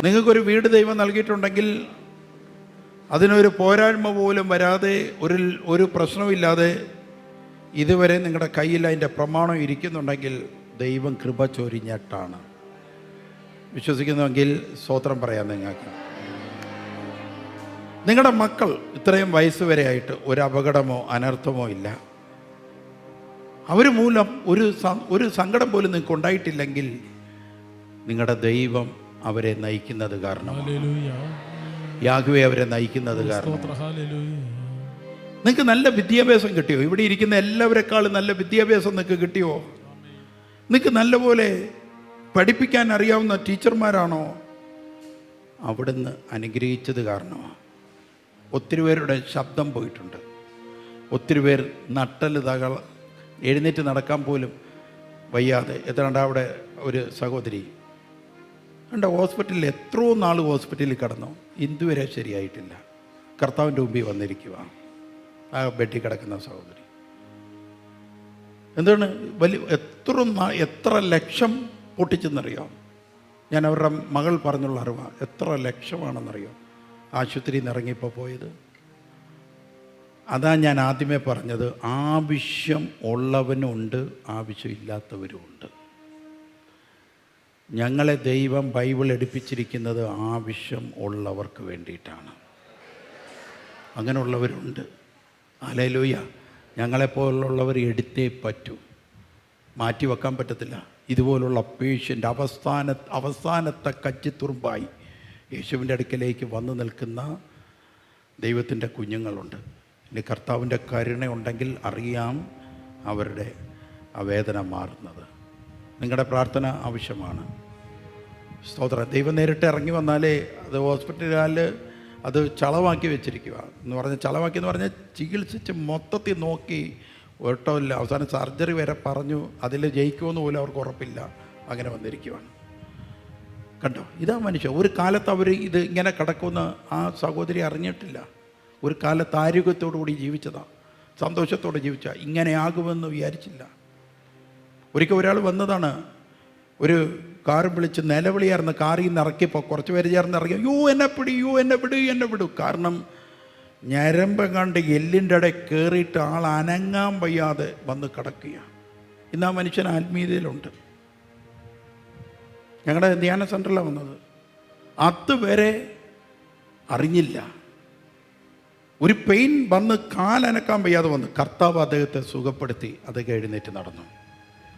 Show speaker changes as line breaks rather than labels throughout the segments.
നിങ്ങൾക്കൊരു വീട് ദൈവം നൽകിയിട്ടുണ്ടെങ്കിൽ അതിനൊരു പോരായ്മ പോലും വരാതെ ഒരു പ്രശ്നമില്ലാതെ ഇതുവരെ നിങ്ങളുടെ കയ്യിൽ അതിൻ്റെ പ്രമാണം ഇരിക്കുന്നുണ്ടെങ്കിൽ ദൈവം കൃപ ചൊരിഞ്ഞിട്ടാണ്. വിശ്വസിക്കുന്നുവെങ്കിൽ സ്തോത്രം പറയാം. നിങ്ങൾക്ക് നിങ്ങളുടെ മക്കൾ ഇത്രയും വയസ്സ് വരെ ആയിട്ട് ഒരു അപകടമോ അനർത്ഥമോ ഇല്ല. അവർ മൂലം ഒരു സങ്കടം പോലും നിങ്ങൾക്ക് ഉണ്ടായിട്ടില്ലെങ്കിൽ നിങ്ങളുടെ ദൈവം അവരെ നയിക്കുന്നത് കാരണം, യാഹ്വേ അവരെ നയിക്കുന്നത് കാരണം. നിങ്ങൾക്ക് നല്ല വിദ്യാഭ്യാസം കിട്ടിയോ? ഇവിടെ ഇരിക്കുന്ന എല്ലാവരെക്കാളും നല്ല വിദ്യാഭ്യാസം നിങ്ങൾക്ക് കിട്ടിയോ? നിങ്ങൾക്ക് നല്ലപോലെ പഠിപ്പിക്കാൻ അറിയാവുന്ന ടീച്ചർമാരാണോ? അവിടുന്ന് അനുഗ്രഹിച്ചത് കാരണമാണ്. ഒത്തിരി പേരുടെ ശബ്ദം പോയിട്ടുണ്ട്. ഒത്തിരി പേർ എഴുന്നേറ്റ് നടക്കാൻ പോലും വയ്യാതെ എത്രണ്ട. അവിടെ ഒരു സഹോദരി ഹോസ്പിറ്റലിൽ എത്രയോ നാൾ ഹോസ്പിറ്റലിൽ കിടന്നു, ഇതുവരെ ശരിയായിട്ടില്ല. കർത്താവിൻ്റെ മുമ്പിൽ വന്നിരിക്കുക ആ ബെഡിൽ കിടക്കുന്ന സഹോദരി. എന്താണ് എത്ര ലക്ഷം പൊട്ടിച്ചെന്നറിയാം. ഞാൻ അവരുടെ മകൾ പറഞ്ഞുള്ള അറിവാണ്. എത്ര ലക്ഷമാണെന്നറിയാം ആശുപത്രിയിൽ നിന്ന് ഇറങ്ങിയപ്പോൾ പോയത്. അതാ ഞാൻ ആദ്യമേ പറഞ്ഞത്, ആവശ്യം ഉള്ളവനുണ്ട്, ആവശ്യമില്ലാത്തവരുമുണ്ട്. ഞങ്ങളെ ദൈവം ബൈബിൾ എടുപ്പിച്ചിരിക്കുന്നത് ആവശ്യം ഉള്ളവർക്ക് വേണ്ടിയിട്ടാണ്. അങ്ങനെയുള്ളവരുണ്ട്. ഹല്ലേലൂയ. ഞങ്ങളെപ്പോലുള്ളവർ എടുത്തേ പറ്റൂ, മാറ്റി വെക്കാൻ പറ്റത്തില്ല. ഇതുപോലുള്ള പേഷ്യൻ്റ് അവസാനത്തെ കച്ചിത്തുറുമ്പായി യേശുവിൻ്റെ അടുക്കലേക്ക് വന്നു നിൽക്കുന്ന ദൈവത്തിൻ്റെ കുഞ്ഞുങ്ങളുണ്ട്. ഇനി കർത്താവിൻ്റെ കരുണ ഉണ്ടെങ്കിൽ അറിയാം അവരുടെ ആ വേദന മാറുന്നത്. നിങ്ങളുടെ പ്രാർത്ഥന ആവശ്യമാണ്. സ്തോത്രം. ദൈവം നേരിട്ട് ഇറങ്ങി വന്നാലേ അത് ഹോസ്പിറ്റലിൽ അത് ചളവാക്കി വെച്ചിരിക്കുക എന്ന് പറഞ്ഞാൽ, ചളവാക്കി എന്ന് പറഞ്ഞാൽ ചികിത്സിച്ച് മൊത്തത്തിൽ നോക്കി ഒട്ടമില്ല. അവസാനം സർജറി വരെ പറഞ്ഞു. അതിൽ ജയിക്കുമെന്ന് പോലും അവർക്ക് ഉറപ്പില്ല. അങ്ങനെ വന്നിരിക്കുകയാണ്. കണ്ടോ, ഇതാ മനുഷ്യ. ഒരു കാലത്ത് അവർ ഇത് ഇങ്ങനെ കിടക്കുമെന്ന് ആ സഹോദരി അറിഞ്ഞിട്ടില്ല. ഒരു കാലത്ത് ആരോഗ്യത്തോടുകൂടി ജീവിച്ചതാണ്, സന്തോഷത്തോടെ ജീവിച്ച. ഇങ്ങനെയാകുമെന്ന് വിചാരിച്ചില്ല. ഒരിക്കൽ ഒരാൾ വന്നതാണ്, ഒരു കാറും വിളിച്ച് നിലവിളിയായിരുന്നു. കാറിൽ നിന്ന് ഇറക്കിയപ്പോൾ കുറച്ച് പേര് ചേർന്ന് ഇറങ്ങി, എന്നെ വിടൂ. കാരണം ഞരമ്പ് കണ്ട് എല്ലിൻ്റെ ഇടയിൽ കയറിയിട്ട് ആൾ അനങ്ങാൻ വയ്യാതെ വന്ന് കിടക്കുക. ഇന്ന് ആ മനുഷ്യൻ ആത്മീയതയിലുണ്ട്. ഞങ്ങളുടെ ധ്യാന സെൻ്ററിലാണ് വന്നത്. അതുവരെ അറിഞ്ഞില്ല. ഒരു പെയിൻ വന്ന് കാലനക്കാൻ വയ്യാതെ വന്ന് കർത്താവ് അദ്ദേഹത്തെ സുഖപ്പെടുത്തി. അതൊക്കെ എഴുന്നേറ്റ് നടന്നു.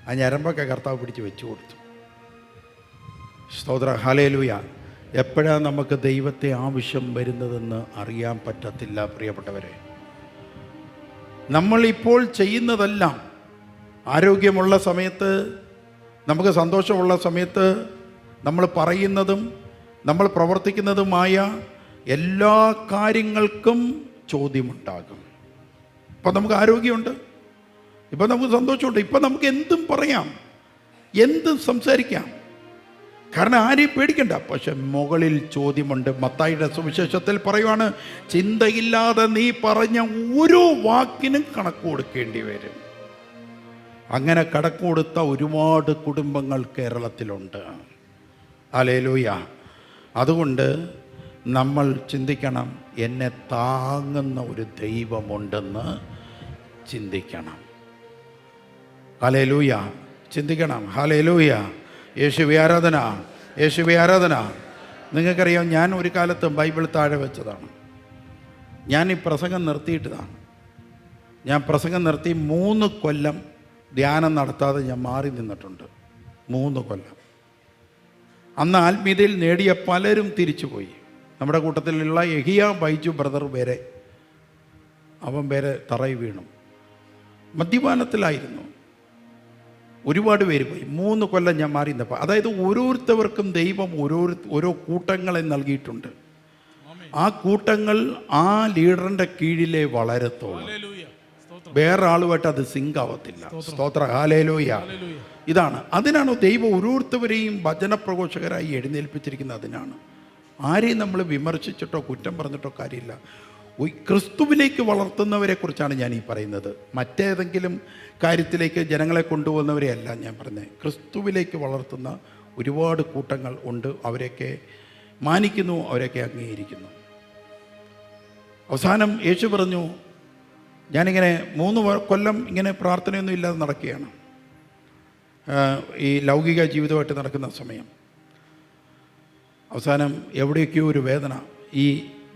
ആ ഞരമ്പൊക്കെ കർത്താവ് പിടിച്ച് വെച്ചു കൊടുത്തു. സ്തോത്ര. ഹല്ലേലൂയ. എപ്പോഴാണ് നമുക്ക് ദൈവത്തെ ആവശ്യം വരുന്നതെന്ന് അറിയാൻ പറ്റത്തില്ല പ്രിയപ്പെട്ടവരെ. നമ്മളിപ്പോൾ ചെയ്യുന്നതെല്ലാം ആരോഗ്യമുള്ള സമയത്ത്, നമുക്ക് സന്തോഷമുള്ള സമയത്ത് നമ്മൾ പറയുന്നതും നമ്മൾ പ്രവർത്തിക്കുന്നതുമായ എല്ലാ കാര്യങ്ങൾക്കും ചോദ്യമുണ്ടാകും. ഇപ്പം നമുക്ക് ആരോഗ്യമുണ്ട്, ഇപ്പം നമുക്ക് സന്തോഷമുണ്ട്, ഇപ്പം നമുക്ക് എന്തും പറയാം, എന്തും സംസാരിക്കാം. കാരണം ആരെയും പേടിക്കണ്ട. പക്ഷെ മുകളിൽ ചോദ്യമുണ്ട്. മത്തായിയുടെ സുവിശേഷത്തിൽ പറയുവാണ്, ചിന്തയില്ലാതെ നീ പറഞ്ഞ ഓരോ വാക്കിനും കണക്ക് കൊടുക്കേണ്ടി വരും. അങ്ങനെ കണക്ക് കൊടുത്ത ഒരുപാട് കുടുംബങ്ങൾ കേരളത്തിലുണ്ട്. ഹല്ലേലൂയ. അതുകൊണ്ട് നമ്മൾ ചിന്തിക്കണം, എന്നെ താങ്ങുന്ന ഒരു ദൈവമുണ്ടെന്ന് ചിന്തിക്കണം. ഹല്ലേലൂയ. ചിന്തിക്കണം. ഹല്ലേലൂയ. യേശുവേ ആരാധന, യേശുവേ ആരാധന. നിങ്ങൾക്കറിയാം, ഞാൻ ഒരു കാലത്ത് ബൈബിൾ താഴെ വെച്ചതാണ്. ഞാൻ ഈ പ്രസംഗം നിർത്തിയിട്ടതാണ്. ഞാൻ പ്രസംഗം നിർത്തി 3 കൊല്ലം ധ്യാനം നടത്താതെ ഞാൻ മാറി നിന്നിട്ടുണ്ട്. 3 കൊല്ലം. അന്ന് ആത്മീയതയിൽ നേടിയ പലരും തിരിച്ചുപോയി. നമ്മുടെ കൂട്ടത്തിലുള്ള യഹിയ ബൈജു ബ്രദർ വരെ, അവൻ വരെ തറയിൽ വീണു. മദ്യപാനത്തിലായിരുന്നു. ഒരുപാട് പേര് പോയി. 3 കൊല്ലം ഞാൻ മാറി നിന്നപ്പോൾ. അതായത് ഓരോരുത്തവർക്കും ദൈവം ഓരോ കൂട്ടങ്ങളെ നൽകിയിട്ടുണ്ട്. ആ കൂട്ടങ്ങൾ ആ ലീഡറിൻ്റെ കീഴിലേ വളരത്തുള്ളൂ. വേറെ ആളുമായിട്ട് അത് സിങ്ക് ആവത്തില്ല. സ്തോത്ര. ഹല്ലേലൂയ. ഇതാണ്, അതിനാണ് ദൈവം ഓരോരുത്തവരെയും വചനപ്രഘോഷകരായി എഴുന്നേൽപ്പിച്ചിരിക്കുന്നത്. അതിനാണ്. ആരെയും നമ്മൾ വിമർശിച്ചിട്ടോ കുറ്റം പറഞ്ഞിട്ടോ കാര്യമില്ല. ക്രിസ്തുവിലേക്ക് വളർത്തുന്നവരെ കുറിച്ചാണ് ഞാൻ ഈ പറയുന്നത്. മറ്റേതെങ്കിലും കാര്യത്തിലേക്ക് ജനങ്ങളെ കൊണ്ടുപോകുന്നവരെ അല്ല ഞാൻ പറഞ്ഞത്. ക്രിസ്തുവിലേക്ക് വളർത്തുന്ന ഒരുപാട് കൂട്ടങ്ങൾ ഉണ്ട്. അവരെയൊക്കെ മാനിക്കുന്നു, അവരൊക്കെ അംഗീകരിക്കുന്നു. അവസാനം യേശു പറഞ്ഞു, ഞാനിങ്ങനെ 3 കൊല്ലം ഇങ്ങനെ പ്രാർത്ഥനയൊന്നും ഇല്ലാതെ നടക്കുകയാണ്, ഈ ലൗകിക ജീവിതമായിട്ട് നടക്കുന്ന സമയം. അവസാനം എവിടെയൊക്കെയോ ഒരു വേദന, ഈ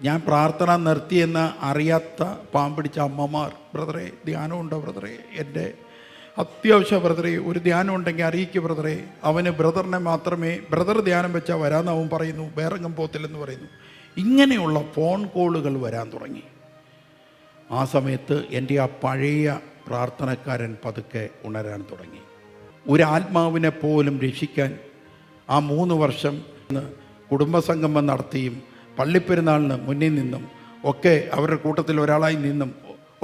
ഞാൻ പ്രാർത്ഥന നിർത്തിയെന്ന് അറിയാത്ത പാമ്പിടിച്ച അമ്മമാർ, ബ്രദറെ ധ്യാനമുണ്ടോ ബ്രദറെ, എൻ്റെ അത്യാവശ്യ ബ്രദറെ ഒരു ധ്യാനം ഉണ്ടെങ്കിൽ അറിയിക്കുക ബ്രദറെ. അവന് ബ്രദറിനെ മാത്രമേ, ബ്രദർ ധ്യാനം വെച്ചാൽ വരാമെന്ന് അവൻ പറയുന്നു, വേറെങ്ങും പോത്തില്ലെന്ന് പറയുന്നു. ഇങ്ങനെയുള്ള ഫോൺ കോളുകൾ വരാൻ തുടങ്ങി. ആ സമയത്ത് എൻ്റെ ആ പഴയ പ്രാർത്ഥനക്കാരൻ പതുക്കെ ഉണരാൻ തുടങ്ങി. ഒരു ആത്മാവിനെ പോലും രക്ഷിക്കാൻ ആ 3 വർഷം കുടുംബസംഗമം നടത്തിയും പള്ളിപ്പെരുന്നാളിന് മുന്നിൽ നിന്നും ഒക്കെ അവരുടെ കൂട്ടത്തിൽ ഒരാളായി നിന്നും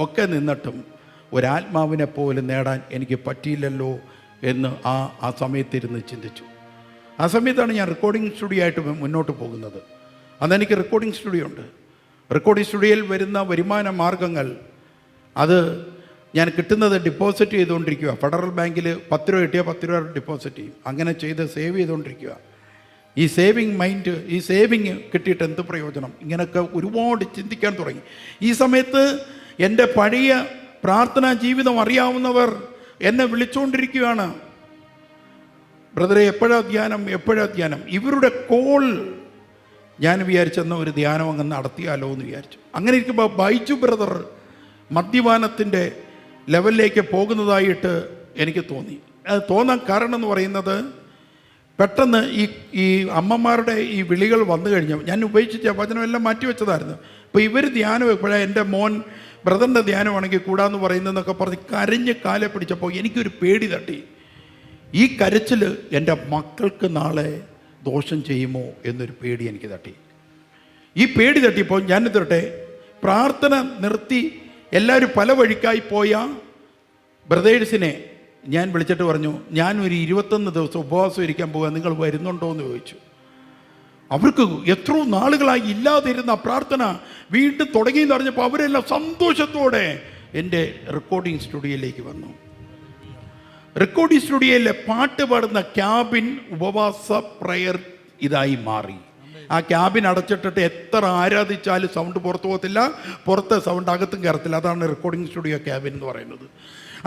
ഒക്കെ നിന്നിട്ടും ഒരാത്മാവിനെ പോലും നേടാൻ എനിക്ക് പറ്റിയില്ലല്ലോ എന്ന് ആ സമയത്തിരുന്ന് ചിന്തിച്ചു. ആ സമയത്താണ് ഞാൻ റെക്കോർഡിംഗ് സ്റ്റുഡിയോ ആയിട്ട് മുന്നോട്ട് പോകുന്നത്. അന്നെനിക്ക് റെക്കോർഡിംഗ് സ്റ്റുഡിയോ ഉണ്ട്. റെക്കോർഡിംഗ് സ്റ്റുഡിയോയിൽ വരുന്ന വരുമാന മാർഗങ്ങൾ അത് ഞാൻ കിട്ടുന്നത് ഡിപ്പോസിറ്റ് ചെയ്തുകൊണ്ടിരിക്കുക. ഫെഡറൽ ബാങ്കിൽ 10 രൂപ കിട്ടിയാൽ 10 രൂപ ഡിപ്പോസിറ്റ് ചെയ്യും. അങ്ങനെ ചെയ്ത് സേവ് ചെയ്തുകൊണ്ടിരിക്കുക. ഈ സേവിങ് മൈൻഡ്, ഈ സേവിങ് കിട്ടിയിട്ട് എന്ത് പ്രയോജനം, ഇങ്ങനെയൊക്കെ ഒരുപാട് ചിന്തിക്കാൻ തുടങ്ങി. ഈ സമയത്ത് എൻ്റെ പഴയ പ്രാർത്ഥനാ ജീവിതം അറിയാവുന്നവർ എന്നെ വിളിച്ചുകൊണ്ടിരിക്കുകയാണ്, ബ്രദറെ എപ്പോഴാ ധ്യാനം. ഇവരുടെ കോൾ ഞാൻ വിചാരിച്ചെന്ന ഒരു ധ്യാനം അങ്ങ് നടത്തിയാലോ എന്ന് വിചാരിച്ചു. അങ്ങനെ ഇരിക്കുമ്പോൾ ബൈജു ബ്രദർ മദ്യപാനത്തിൻ്റെ ലെവലിലേക്ക് പോകുന്നതായിട്ട് എനിക്ക് തോന്നി. അത് തോന്നാൻ കാരണം എന്ന് പറയുന്നത്, പെട്ടെന്ന് ഈ അമ്മമാരുടെ ഈ വിളികൾ വന്നു കഴിഞ്ഞു. ഞാൻ ഉപേക്ഷിച്ച വചനമെല്ലാം മാറ്റിവെച്ചതായിരുന്നു. അപ്പോൾ ഇവർ ധ്യാനം എപ്പോഴാണ്, എൻ്റെ മോൻ ബ്രദറിൻ്റെ ധ്യാനമാണെങ്കിൽ കൂടാന്ന് പറയുന്നതെന്നൊക്കെ പറഞ്ഞ് കരഞ്ഞ് കാലെ പിടിച്ചപ്പോൾ എനിക്കൊരു പേടി തട്ടി. ഈ കരച്ചിൽ എൻ്റെ മക്കൾക്ക് നാളെ ദോഷം ചെയ്യുമോ എന്നൊരു പേടി എനിക്ക് തട്ടി. ഈ പേടി തട്ടിയപ്പോൾ ഞാൻ തൊട്ടെ പ്രാർത്ഥന നിർത്തി എല്ലാവരും പല വഴിക്കായി പോയ ബ്രദേഴ്സിനെ ഞാൻ വിളിച്ചിട്ട് പറഞ്ഞു, ഞാനൊരു 21 ദിവസം ഉപവാസം ഇരിക്കാൻ പോകാൻ, നിങ്ങൾ വരുന്നുണ്ടോ എന്ന് ചോദിച്ചു. അവർക്ക് എത്രയോ നാളുകളായി ഇല്ലാതിരുന്ന പ്രാർത്ഥന വീണ്ടും തുടങ്ങിയെന്ന് പറഞ്ഞപ്പോൾ അവരെല്ലാം സന്തോഷത്തോടെ എൻ്റെ റെക്കോർഡിംഗ് സ്റ്റുഡിയോയിലേക്ക് വന്നു. റെക്കോർഡിംഗ് സ്റ്റുഡിയോയിലെ പാട്ട് പാടുന്ന ക്യാബിൻ ഉപവാസ പ്രയർ ഇതായി മാറി. ആ ക്യാബിൻ അടച്ചിട്ടിട്ട് എത്ര ആരാധിച്ചാലും സൗണ്ട് പുറത്തു പോകത്തില്ല, പുറത്തെ സൗണ്ട് അകത്തും കയറത്തില്ല. അതാണ് റെക്കോർഡിംഗ് സ്റ്റുഡിയോ ക്യാബിൻ എന്ന് പറയുന്നത്.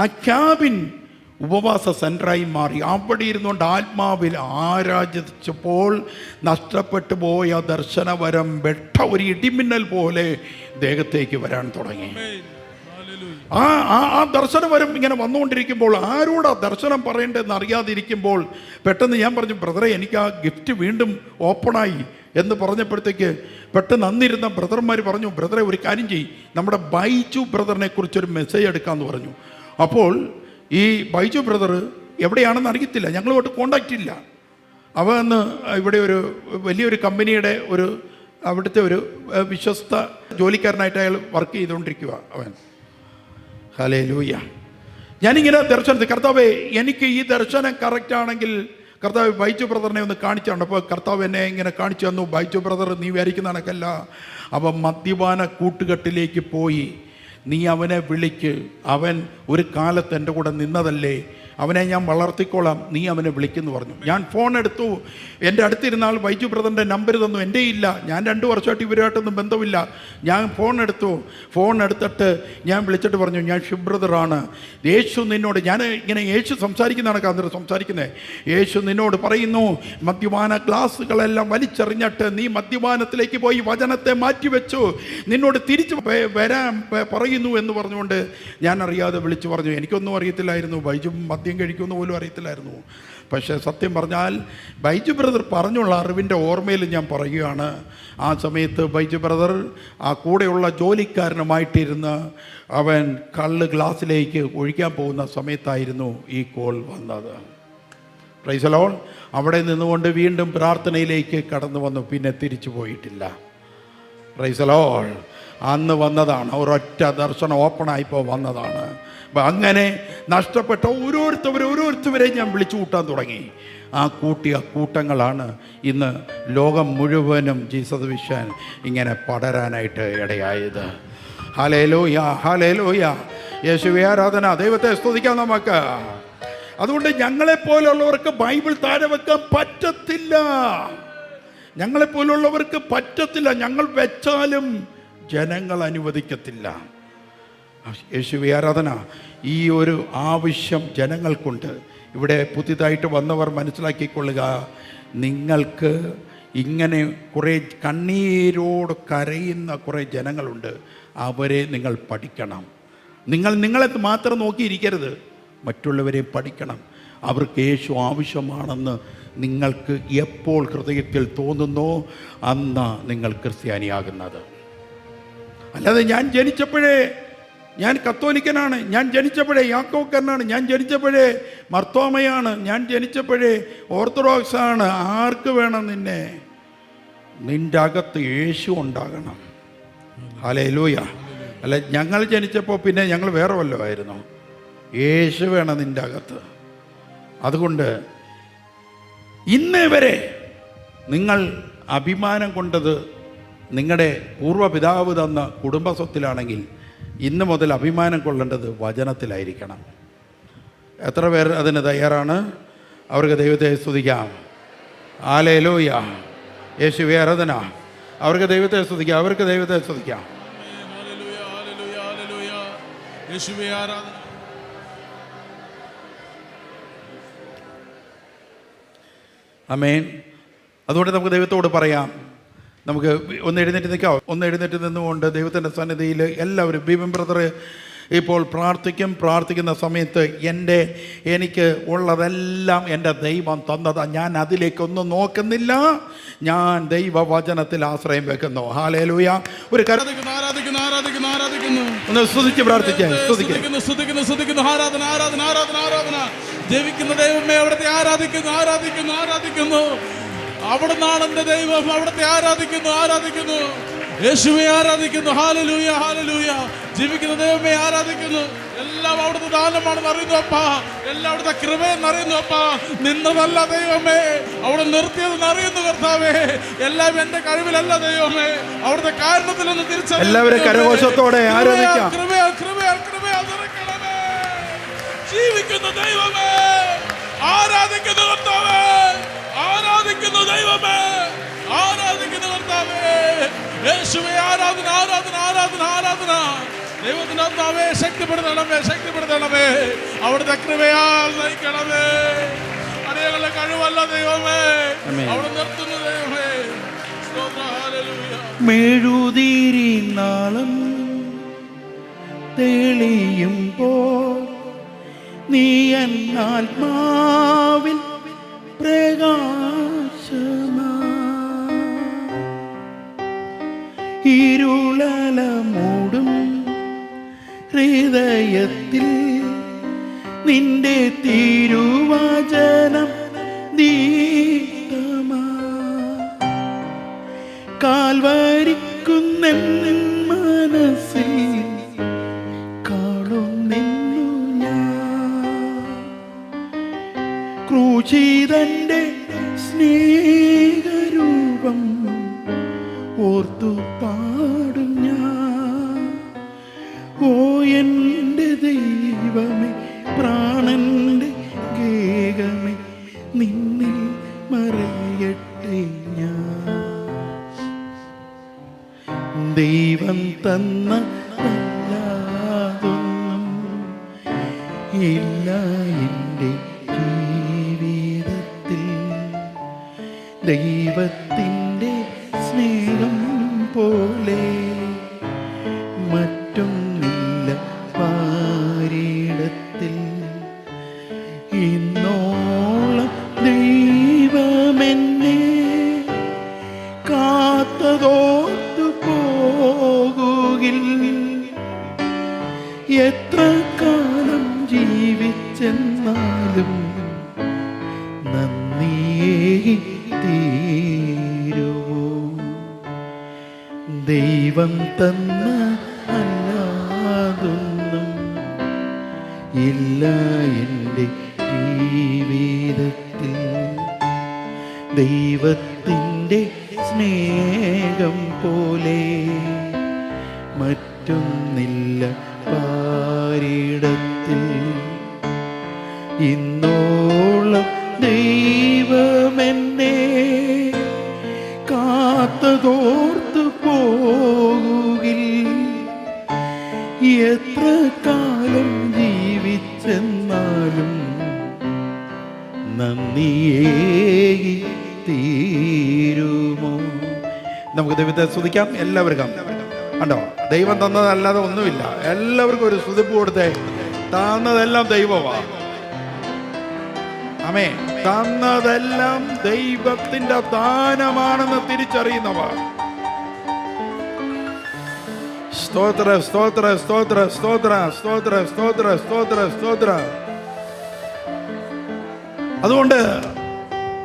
ആ ക്യാബിൻ ഉപവാസ സെൻ്ററായി മാറി. അവിടെ ഇരുന്നുകൊണ്ട് ആത്മാവിൽ ആരാധിച്ചപ്പോൾ നഷ്ടപ്പെട്ടു പോയ ദർശനവരം വെട്ട ഒരു ഇടിമിന്നൽ പോലെ ദേഹത്തേക്ക് വരാൻ തുടങ്ങി. ആ ദർശനവരം ഇങ്ങനെ വന്നുകൊണ്ടിരിക്കുമ്പോൾ ആരോടാ ദർശനം പറയേണ്ടതെന്ന് അറിയാതിരിക്കുമ്പോൾ പെട്ടെന്ന് ഞാൻ പറഞ്ഞു, ബ്രദറെ എനിക്ക് ആ ഗിഫ്റ്റ് വീണ്ടും ഓപ്പണായി എന്ന് പറഞ്ഞപ്പോഴത്തേക്ക് പെട്ടെന്ന് അന്നിരുന്ന ബ്രദർമാർ പറഞ്ഞു, ബ്രദറെ ഒരു കാര്യം ചെയ്യും, നമ്മുടെ ബൈജു ബ്രദറിനെ കുറിച്ചൊരു മെസ്സേജ് എടുക്കാമെന്ന് പറഞ്ഞു. അപ്പോൾ ഈ ബൈജു ബ്രദർ എവിടെയാണെന്ന് അറിയത്തില്ല, ഞങ്ങളുമായിട്ട് കോണ്ടാക്റ്റ് ഇല്ല. അവൻ അന്ന് ഇവിടെ ഒരു വലിയൊരു കമ്പനിയുടെ അവിടുത്തെ ഒരു വിശ്വസ്ത ജോലിക്കാരനായിട്ട് അയാൾ വർക്ക് ചെയ്തുകൊണ്ടിരിക്കുക അവൻ. ഹല്ലേലൂയ. ഞാനിങ്ങനെ ദർശനത്തിൽ, കർത്താവേ എനിക്ക് ഈ ദർശനം കറക്റ്റ് ആണെങ്കിൽ കർത്താവ് ബൈജു ബ്രദറിനെ ഒന്ന് കാണിച്ചാണ്. അപ്പോൾ കർത്താവ് എന്നെ ഇങ്ങനെ കാണിച്ചു തന്നു, ബൈജു ബ്രദർ നീ വിചാരിക്കുന്ന കണക്കല്ല, അവൻ മദ്യപാന കൂട്ടുകെട്ടിലേക്ക് പോയി, നീ അവനെ വിളിക്ക്, അവൻ ഒരു കാലത്ത് എൻ്റെ കൂടെ നിന്നതല്ലേ, അവനെ ഞാൻ വളർത്തിക്കോളാം, നീ അവനെ വിളിക്കുന്നു പറഞ്ഞു. ഞാൻ ഫോൺ എടുത്തു, എൻ്റെ അടുത്തിരുന്ന ആൾ ബൈജു ബ്രദറിൻ്റെ നമ്പർ തന്നു, എൻ്റെ ഇല്ല, ഞാൻ 2 വർഷമായിട്ട് ഇവരുമായിട്ടൊന്നും ബന്ധമില്ല. ഞാൻ ഫോൺ എടുത്തിട്ട് ഞാൻ വിളിച്ചിട്ട് പറഞ്ഞു, ഞാൻ ഷിബ് ബ്രദറാണ്, യേശു നിന്നോട്, ഞാൻ ഇങ്ങനെ യേശു സംസാരിക്കുന്നതാണ് കാന്തരം സംസാരിക്കുന്നത്, യേശു നിന്നോട് പറയുന്നു മദ്യപാന ഗ്ലാസുകളെല്ലാം വലിച്ചെറിഞ്ഞിട്ട് നീ മദ്യപാനത്തിലേക്ക് പോയി വചനത്തെ മാറ്റിവെച്ചു, നിന്നോട് തിരിച്ചു വരാൻ പറയുന്നു എന്ന് പറഞ്ഞുകൊണ്ട് ഞാൻ അറിയാതെ വിളിച്ചു പറഞ്ഞു. എനിക്കൊന്നും അറിയത്തില്ലായിരുന്നു, ബൈജു മദ്യം കഴിക്കുമെന്ന് പോലും അറിയത്തില്ലായിരുന്നു. പക്ഷേ സത്യം പറഞ്ഞാൽ ബൈജു ബ്രദർ പറഞ്ഞുള്ള അറിവിൻ്റെ ഓർമ്മയിൽ ഞാൻ പറയുകയാണ്, ആ സമയത്ത് ബൈജു ബ്രദർ ആ കൂടെയുള്ള ജോലിക്കാരനുമായിട്ടിരുന്ന് അവൻ കള്ള് ഗ്ലാസ്സിലേക്ക് ഒഴിക്കാൻ പോകുന്ന സമയത്തായിരുന്നു ഈ കോൾ വന്നത്. Praise the Lord. അവിടെ നിന്നുകൊണ്ട് വീണ്ടും പ്രാർത്ഥനയിലേക്ക് കടന്നു വന്നു, പിന്നെ തിരിച്ചു പോയിട്ടില്ല. Praise the Lord. അന്ന് വന്നതാണ്, ഒരൊറ്റ ദർശനം ഓപ്പണായിപ്പോൾ വന്നതാണ്. അങ്ങനെ നഷ്ടപ്പെട്ട ഓരോരുത്തവരെ ഞാൻ വിളിച്ചു കൂട്ടാൻ തുടങ്ങി. ആ കൂട്ടിയ കൂട്ടങ്ങളാണ് ഇന്ന് ലോകം മുഴുവനും ജീസസ് വിഷൻ ഇങ്ങനെ പടരാനായിട്ട് ഇടയായത്. Hallelujah, hallelujah. യേശുവേ ആരാധന. ദൈവത്തെ സ്തുതിക്കാം നമുക്ക്. അതുകൊണ്ട് ഞങ്ങളെപ്പോലുള്ളവർക്ക് ബൈബിൾ താഴെ വെക്കാൻ പറ്റത്തില്ല. ഞങ്ങളെപ്പോലുള്ളവർക്ക് പറ്റത്തില്ല, ഞങ്ങൾ വെച്ചാലും ജനങ്ങൾ അനുവദിക്കത്തില്ല. യേശുവേ ആരാധന. ഈ ഒരു ആവശ്യം ജനങ്ങൾക്കുണ്ട്. ഇവിടെ പുതിയതായിട്ട് വന്നവർ മനസ്സിലാക്കിക്കൊള്ളുക, നിങ്ങൾക്ക് ഇങ്ങനെ കുറേ കണ്ണീരോട് കരയുന്ന കുറേ ജനങ്ങളുണ്ട്. അവരെ നിങ്ങൾ പഠിക്കണം. നിങ്ങളെ മാത്രം നോക്കിയിരിക്കരുത്, മറ്റുള്ളവരെ പഠിക്കണം. അവർക്ക് യേശു ആവശ്യമാണെന്ന് നിങ്ങൾക്ക് എപ്പോൾ ഹൃദയത്തിൽ തോന്നുന്നോ അന്ന് നിങ്ങൾ ക്രിസ്ത്യാനിയാകുന്നത്. അല്ലാതെ ഞാൻ ജനിച്ചപ്പോഴേ ഞാൻ കത്തോലിക്കനാണ്, ഞാൻ ജനിച്ചപ്പോഴേ യാക്കോബക്കാരനാണ്, ഞാൻ ജനിച്ചപ്പോഴേ മർത്തോമയാണ്, ഞാൻ ജനിച്ചപ്പോഴേ ഓർത്തഡോക്സാണ്. ആർക്ക് വേണം നിന്നെ? നിൻ്റെ അകത്ത് യേശു ഉണ്ടാകണം. ഹല്ലേലൂയ. അല്ല, ഞങ്ങൾ ജനിച്ചപ്പോൾ പിന്നെ ഞങ്ങൾ വേറെ വല്ലതും ആയിരുന്നു. യേശു വേണം നിൻ്റെ അകത്ത്. അതുകൊണ്ട് ഇന്നേ വരെ നിങ്ങൾ അഭിമാനം കൊണ്ടത് നിങ്ങളുടെ പൂർവ്വപിതാവ് തന്ന കുടുംബസ്വത്തിലാണെങ്കിൽ ഇന്ന് മുതൽ അഭിമാനം കൊള്ളേണ്ടത് വചനത്തിലായിരിക്കണം. എത്ര പേർ അതിന് തയ്യാറാണ്? അവർക്ക് ദൈവത്തെ സ്തുതിക്കാം. ഹല്ലേലൂയ. യേശുവേ ആരാധന. അവർക്ക് ദൈവത്തെ സ്തുതിക്കാം, അവർക്ക് ദൈവത്തെ സ്തുതിക്കാം. ആമേൻ. അതുകൊണ്ട് നമുക്ക് ദൈവത്തോട് പറയാം. നമുക്ക് ഒന്ന് എഴുന്നേറ്റ് നിൽക്കാം. ഒന്ന് എഴുന്നേറ്റ് നിന്നുകൊണ്ട് ദൈവത്തിൻ്റെ സന്നിധിയിൽ എല്ലാവരും, ബീബൻ ബ്രദർ ഇപ്പോൾ പ്രാർത്ഥിക്കുന്ന സമയത്ത് എനിക്ക് ഉള്ളതെല്ലാം എൻ്റെ ദൈവം തന്നതാണ്. ഞാൻ അതിലേക്കൊന്നും നോക്കുന്നില്ല, ഞാൻ ദൈവവചനത്തിൽ ആശ്രയം വെക്കുന്നു. ഹല്ലേലൂയ. ഒരു ഒന്ന് സ്തുതിച്ച് പ്രാർത്ഥിക്കാം.
ജീവിക്കുന്ന ദൈവമേ, അവിടുത്തെ ആരാധിക്കുന്നു. അവിടുന്നാണ് എൻ്റെ ദൈവം, അവിടുത്തെ ആരാധിക്കുന്നു. യേശുവെ ആരാധിക്കുന്നു. Hallelujah, hallelujah. ജീവിക്കുന്ന ദൈവമേ ആരാധിക്കുന്നു. എല്ലാം അവിടുത്തെ ദാനമാണെന്ന് അറിയുന്നു അപ്പാ, എല്ലാം അവിടുത്തെ കൃപയെന്ന് അറിയുന്നു അപ്പാ. നിന്നതല്ല ദൈവമേ, അവിടെ നിർത്തിയതെന്ന് അറിയുന്നു കർത്താവേ. എല്ലാം എൻ്റെ കഴിവിലല്ല ദൈവമേ, അവിടുത്തെ കാരണത്തിലൊന്ന് തിരിച്ചറിയുന്നു.
എല്ലാവരും കരഘോഷത്തോടെ ആരാധിക്കാം.
ജീവിക്കുന്ന ദൈവമേ ആരാധിക്കുന്ന കർത്താവേ, ആരാധിക്കുന്ന ദൈവമേ ആരാധിക്കുന്ന കർത്താവേ. യേശുവേ ആരാധന. ദൈവത്തിന്റെ ആത്മാവേ ശക്തിപ്പെടുത്തണമേ. അവിടുത്തെ കൃപയാൽ നയിക്കണമേ. അടിയങ്ങളുടെ കഴിവല്ല ദൈവമേ, അവിടെ നിർത്തുന്നു ദൈവമേ.
മെഴുതിരി നാളം തെളിയുമ്പോൾ നീ എന്നാത്മാവിൽ പ്രകാശമാ. ഇരുളല മൂടും ഹൃദയത്തിൽ നിന്റെ തിരുവചനം ദീപ്തമാ. കാൽവരിക്കുന്ന മനസ്സിൽ കാണുന്നു ഞാൻ. ക്രൂശിതന്റെ സ്നേഹരൂപം ഓർത്തു പാടും ഞാൻ. ഓ എൻ്റെ ദൈവമേ, പ്രാണന്റെ ഗേഹമേ, നിന്നിൽ മറയട്ടെ ഞാൻ. ദൈവം തന്ന അല്ലാതൊന്നും ഇല്ല എൻ്റെ ജീവിതത്തിൽ. ദൈവത്തിൻ്റെ സ്നേഹം പോലെ മറ്റൊന്നില്ല പാരിടത്തിൽ. ഇന്നോളം ദൈവമെന്നെ കാത്തതോർത്തു പോകുകിൽ. എത്ര കാലം ജീവിച്ചെന്നാലും നന്ദിയേ തീരുവോ. ദൈവം തന്ന അല്ലാതൊന്നും ഇല്ല എൻ്റെ ജീവിതത്തിൽ. ദൈവത്തിൻ്റെ സ്നേഹം പോലെ മറ്റൊന്നില്ല പാരിടത്തിൽ. ഇന്നോളം ദൈവമെന്നെ അതോർത്തു പോകുകിൽ എത്ര കാലം ജീവിച്ചെന്നാലും നന്ദിയേകി തീരുമോ? നമുക്ക് ദൈവത്തെ സ്തുതിക്കാം. എല്ലാവർക്കും കണ്ടോ, ദൈവം തന്നതല്ലാതെ ഒന്നുമില്ല. എല്ലാവർക്കും ഒരു സ്തുതിപ്പ് കൊടുത്തേ. തന്നതെല്ലാം ദൈവമാണ്. ആമേ. തന്നതെല്ലാം ദൈവത്തിന്റെ ദാനമാണെന്ന് തിരിച്ചറിയുന്നവർ. സ്തോത്ര സ്തോത്ര സ്തോത്ര സ്തോത്ര സ്തോത്ര സ്തോത്ര സ്തോത്ര സ്തോത്ര. അതുകൊണ്ട്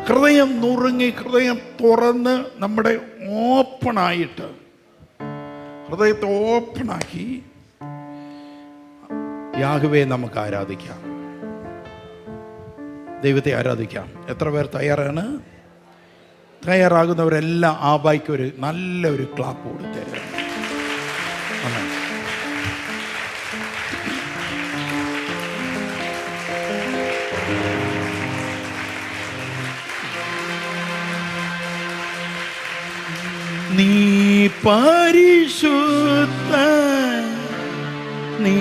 ഹൃദയം നുറുങ്ങി, ഹൃദയം തുറന്ന്, നമ്മുടെ ഓപ്പണായിട്ട്, ഹൃദയത്തെ ഓപ്പണാക്കി യാഹ്വേ നമുക്ക് ആരാധിക്കാം, ദൈവത്തെ ആരാധിക്കാം. എത്ര പേർ തയ്യാറാണ്? തയ്യാറാകുന്നവരെല്ലാം ആ ബായിക്ക് ഒരു നല്ലൊരു ക്ലാപ്പ് കൊടുത്തരും. നീ പരിശുദ്ധ, നീ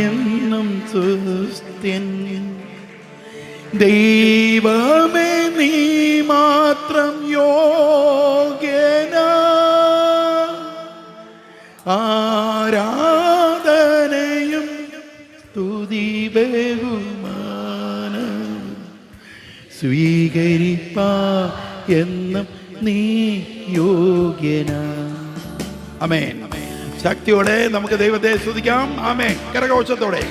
എന്നും സുസ്ഥ്യൻ, ദൈവമേ നീ മാത്രം യോഗ്യനാ. ആരാധനയും സ്തുതി ബഹുമാനം സ്വീകരിപ്പാ എന്നും നീ യോഗ്യനാ. ആമേൻ. ശക്തിയോടെ നമുക്ക് ദൈവത്തെ സ്തുതിക്കാം. ആമേൻ. കരഘോഷത്തോടെ.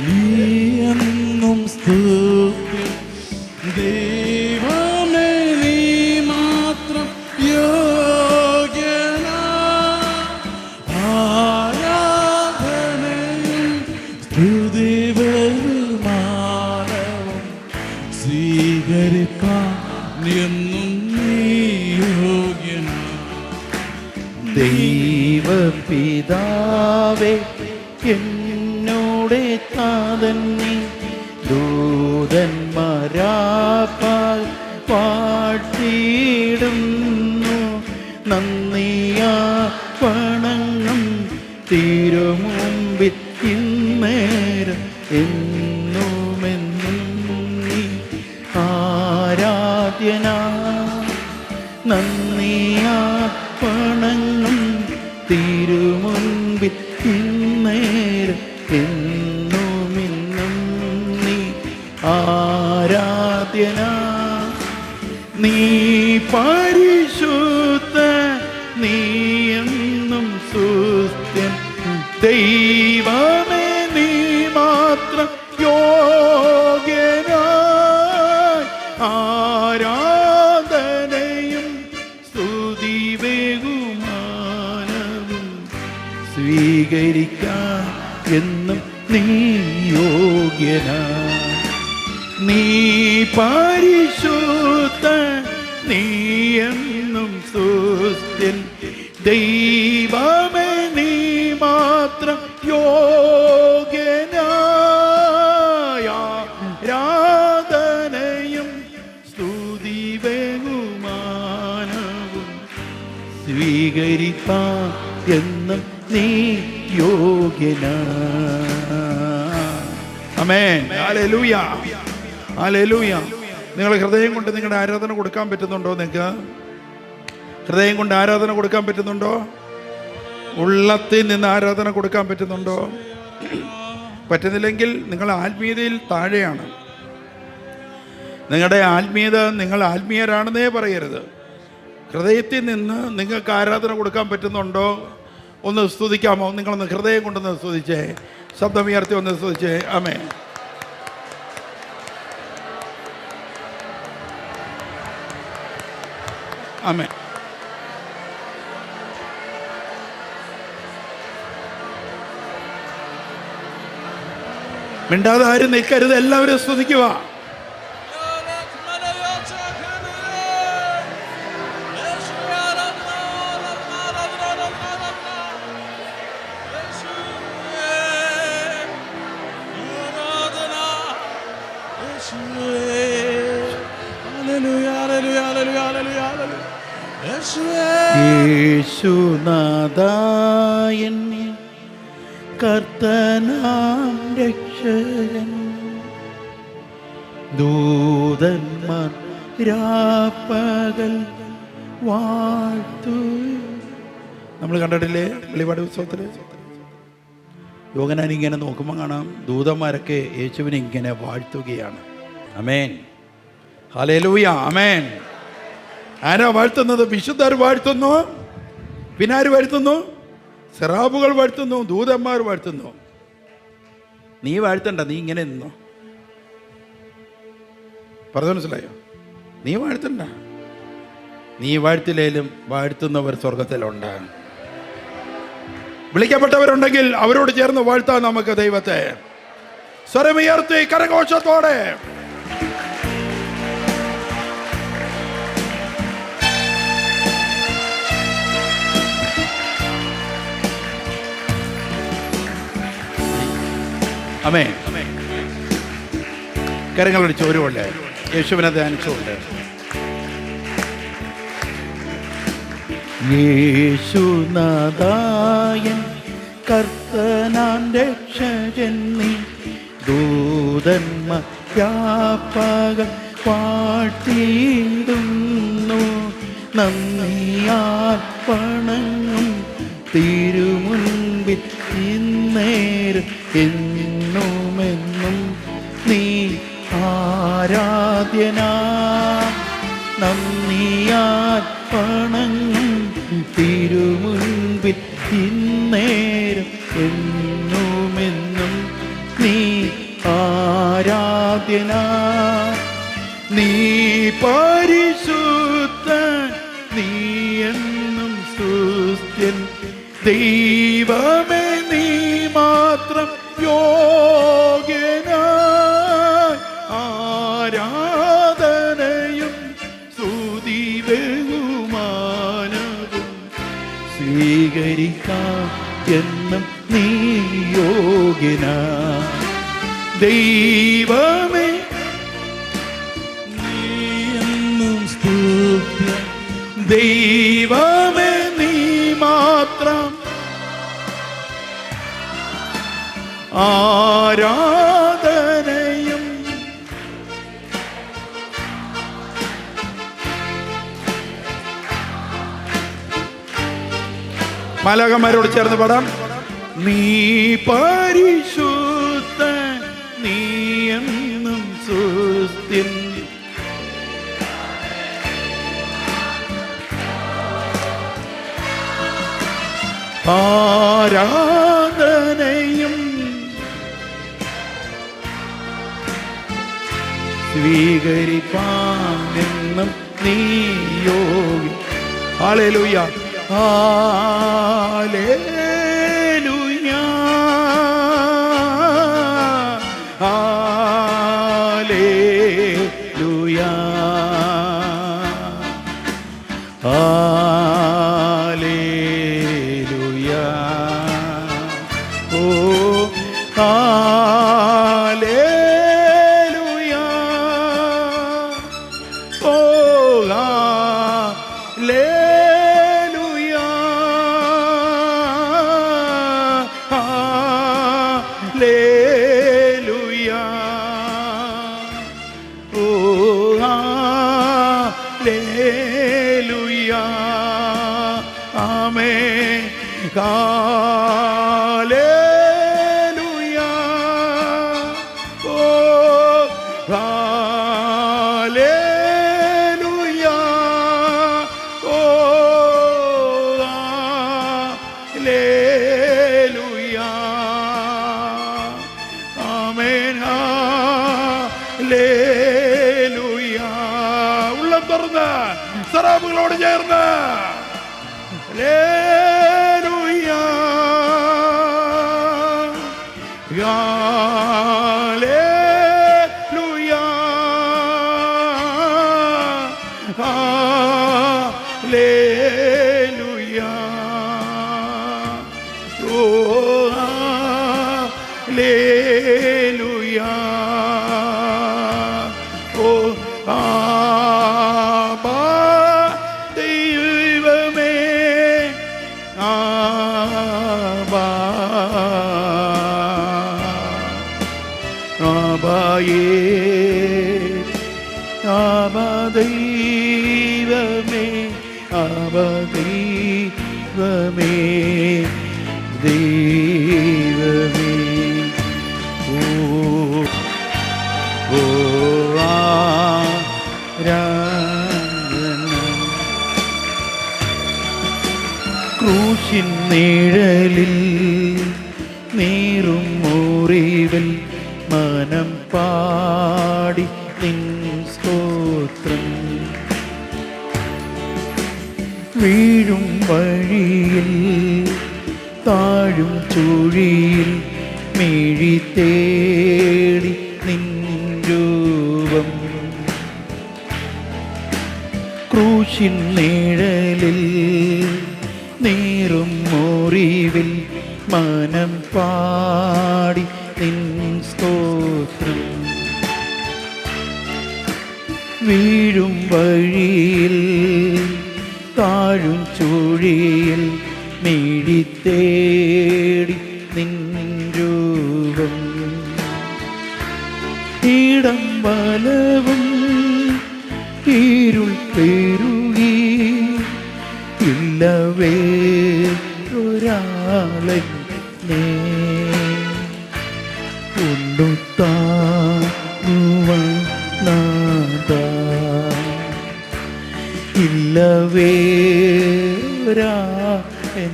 നീയെന്നും സ്തുതി, ദൈവമേ നീ മാത്രം യോഗ്യനാ. ആരാധനയും സ്തുതി ബഹുമാനവും സ്വീകരിപ്പാൻ എന്നും നീ യോഗ്യനാ.
ദൈവപിതാവേ എന്നോടെ താതന്നി ദൂതന്മാരാപ്പാൽ പാട്ടിടുന്നു. നന്ദിയാ വണങ്ങും തിരുമുമ്പിൽ ഇന്നേരം എന്നുമെന്നും നീ ആരാധ്യനാ. നന്ദിയാ വണങ്ങും തിരുമുൻപിൽ ഇന്നേരം എന്നുമെന്നും നീ ആരാധ്യനാ. നീ പരിശുദ്ധ, നീ എന്നും സുസ്ഥ്യൻ, ദൈവമേ നീ മാത്രം യോഗ്യനായി. ആരാധനയും സ്തുതി ബഹുമാനവും സ്വീകരിക്കാൻ എന്നും നീ യോഗ്യനാ. നീ പരിശുദ്ധ, നീ എന്നും സുസ്ഥ്യൻ, ദൈവമേ നീ മാത്രം യോഗ്യനായ. ആരാധനയും സ്തുതി ബഹുമാനവും സ്വീകരിപ്പാൻ എന്നും നീ യോഗ്യനാ. ആമേൻ. Hallelujah, hallelujah. നിങ്ങൾ ഹൃദയം കൊണ്ട് നിങ്ങളുടെ ആരാധന കൊടുക്കാൻ പറ്റുന്നുണ്ടോ? നിങ്ങൾക്ക് ഹൃദയം കൊണ്ട് ആരാധന കൊടുക്കാൻ പറ്റുന്നുണ്ടോ? ഉള്ളത്തിൽ നിന്ന് ആരാധന കൊടുക്കാൻ പറ്റുന്നുണ്ടോ? പറ്റുന്നില്ലെങ്കിൽ നിങ്ങൾ ആത്മീയതയിൽ താഴെയാണ്. നിങ്ങളുടെ ആത്മീയത, നിങ്ങൾ ആത്മീയരാണെന്നേ പറയരുത്. ഹൃദയത്തിൽ നിന്ന് നിങ്ങൾക്ക് ആരാധന കൊടുക്കാൻ പറ്റുന്നുണ്ടോ? ഒന്ന് സ്തുതിക്കാമോ? നിങ്ങളൊന്ന് ഹൃദയം കൊണ്ടൊന്ന് സ്തുതിച്ചേ, ശബ്ദമുയർത്തി ഒന്ന് സ്തുതിച്ചേ. ആമേൻ. ആമേൻ. മിണ്ടാതെ ആരും നിൽക്കരുത്, എല്ലാവരും സ്തുതിക്കുക. യേശുനാഥായൻ കർത്തനാം രക്ഷകൻ, ദൂതന്മാർ രാപ്പകൽ വാഴ്ത്തു. നമ്മൾ കണ്ടിട്ടില്ലേ വെളിപാട് പുസ്തകത്തിൽ? യോഹന്നാൻ ഇങ്ങനെ നോക്കുമ്പോൾ കാണാം ദൂതന്മാരൊക്കെ യേശുവിനെ ഇങ്ങനെ വാഴ്ത്തുകയാണ്. ആമേൻ, ഹല്ലേലൂയ, ആമേൻ. ആരാ വാഴ്ത്തുന്നത്? വിശുദ്ധർ വാഴ്ത്തുന്നു. പിന്നെ ആര് വാഴ്ത്തുന്നു? സെറാബുകൾ വാഴ്ത്തുന്നു, ദൂതന്മാർ വാഴ്ത്തുന്നു. നീ വാഴ്ത്തണ്ട, നീ ഇങ്ങനെ നിന്നോ. പറഞ്ഞു മനസ്സിലായോ? നീ വാഴ്ത്തണ്ട. നീ വാഴ്ത്തിലേലും വാഴ്ത്തുന്നവർ സ്വർഗത്തിലുണ്ട്. വിളിക്കപ്പെട്ടവരുണ്ടെങ്കിൽ അവരോട് ചേർന്ന് വാഴ്ത്താം നമുക്ക് ദൈവത്തെ. സ്വരമുയർത്തി കരഘോഷത്തോടെ ആമേൻ. കരങ്ങളടിച്ച് ഒരുപോലെ യേശുവിനെ ധ്യാനിച്ചുകൊണ്ട്. യേശുനാഥായൻ കർത്തനാൻ രക്ഷകൻ, നീ ദൂതന്മാർ വ്യാപകൻ വാഴ്ത്തിയിടുന്നു. നന്ദിയാൽ വണങ്ങും തിരുമുൻപിൽ ഇന്നേരം എന്നുമെന്നും നീ ആരാധ്യനാ. നന്ദിയാൽ വണങ്ങും തിരുമുൻപിൽ ഇന്നേരം എന്നുമെന്നും നീ ആരാധ്യനാ. നീ പരിശുദ്ധൻ, നീ എന്നും സ്തുത്യൻ. ദൈവമേ നീ മാത്രം യോഗ്യനായി ആരാധനയും സ്തുതി ബഹുമാനവും സ്വീകരിക്കാൻ എന്നും നീ യോഗ്യനായി. ദൈവമേ
നീ എന്നും സ്തുത്യൻ.
ദൈവമേ നീ മാത്രം ആരാധനയും മാലാഖമാരോട് ചേർന്ന് പാടാം. നീ പരിശുദ്ധൻ, നീ എന്നും സ്തുത്യൻ. ആരാധനയും സ്വീകരിപ്പാനെന്നും നീ യോഗ്യൻ. ഹല്ലേലൂയ, ഹല്ലേലൂയ, ഹല്ലേലൂയ, ഹല്ലേലൂയ. ഓ ഹല്ലേലൂയ, ഓ ഹല്ലേലൂയ, ഹല്ലേലൂയ, ഓ ഹല്ലേലൂയ, ആമേൻ, ഹല്ലേലൂയ, ഓ ഹല്ലേലൂയ, ഓ ഹല്ലേലൂയ, ആമേൻ, ഹല്ലേലൂയ. ഉള്ളം തുറന്ന് സറാബുകളോട് ചേർന്ന് ഹല്ലേലൂയ, ഹല്ലേലൂയ, ഹല്ലേലൂയ, ഓ ഹല്ലേലൂയ, ഓ ദൈവമേ ആബായേ ആബാ ദൈവമേ ആബാ ദൈവമേ ദൈവമേ ഓ ഓ ക്രൂശിൻ നിഴലിൽ നീറും മുറിവിൽ മനം പാടി നിൻ സ്തോത്രം വീഴും വഴിയിൽ താഴും ചുഴിയിൽ മിഴി തേടി നിൻ രൂപം ക്രൂശിൻ നിഴലിൽ നീറും മുറിവിൽ മനം പാടി നിൻ സ്തോത്രം വീഴും വഴിയിൽ താഴും ചുഴിയിൽ മിഴി തേടി നിൻ രൂപം ഇടം വലവും ഇരുൾ പെരുകി ഇല്ലവേ ഒരാളെ ഇല്ലവേ ഒരാളെ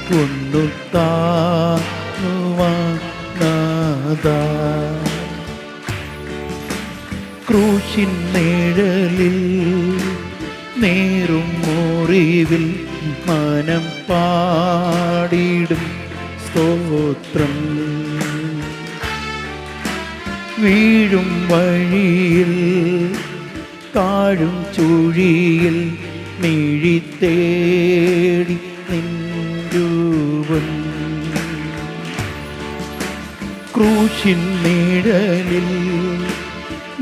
കൊണ്ടുത്താ ക്രൂശിൻ നിഴലിൽ നേരും മുറിവിൽ മനം പാടിടും സ്തോത്രം വീഴും വഴിയിൽ താഴും ചുഴിയിൽ മിഴി തേടി നിൻ രൂപം ക്രൂശിൻ നിഴലിൽ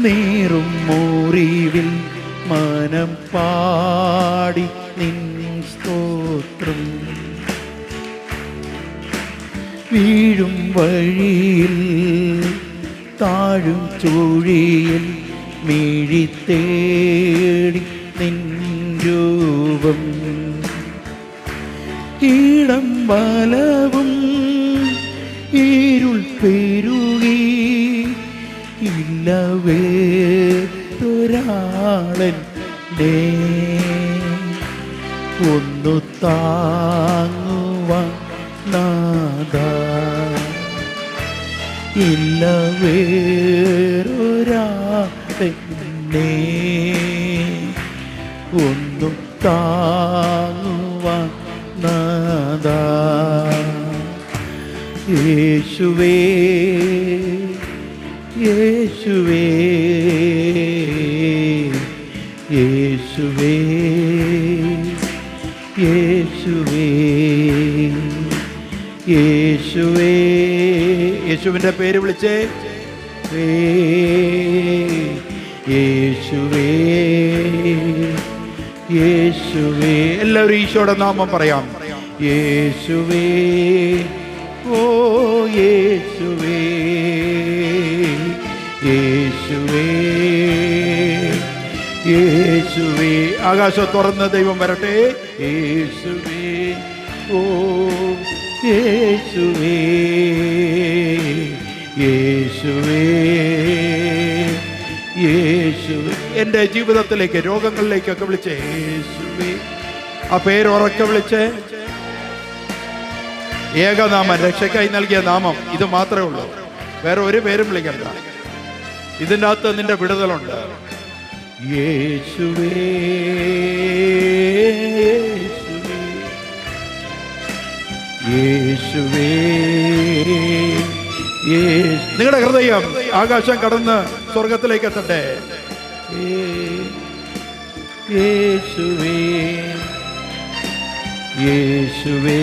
നേരും മുറിവിൽ മനം പാടി നിൻ സ്തോത്രം വീഴും വഴിയിൽ താഴും ചുഴിയിൽ മിഴി തേടി നിൻ രൂപം ഇടം വലവും ഇരുൾ പെരുകി ഇല്ലവേ ഒരാളൻ ഒന്നു താങ്ങുവാൻ നാദാ ഇല്ലവേ ഒരാളെ ഒന്നു താങ്ങുവാൻ നാദാ യേശുവേ യേശുവേ യേശുവേ യേശുവേ യേശുവേ യേശുവിൻ്റെ പേര് വിളിച്ചേ യേശുവേ യേശുവേ എല്ലാവരും ഈശോയുടെ നാമം പറയാം യേശുവേ ഓ യേശുവേ യേശുവേ യേശുവേ ആകാശം തുറന്ന ദൈവം വരട്ടെ യേശുവേ ഓ യേശുവേ യേശുവേ യേശുവേ എൻ്റെ ജീവിതത്തിലേക്ക് രോഗങ്ങളിലേക്കൊക്കെ വിളിച്ചേ യേശുവേ ആ പേര് ഉറക്കെ വിളിച്ചേ ഏകനാമം രക്ഷയ്ക്കായി നൽകിയ നാമം ഇത് മാത്രമേ ഉള്ളൂ വേറെ ഒരു പേരും വിളിക്കണ്ട ഇതിൻ്റെ അകത്ത് നിന്റെ വിടുതലുണ്ട് യേശുവേ യേശുവേ നിങ്ങളുടെ ഹൃദയം ആകാശം കടന്ന് സ്വർഗത്തിലേക്ക് എത്തട്ടെ യേശുവേ യേശുവേ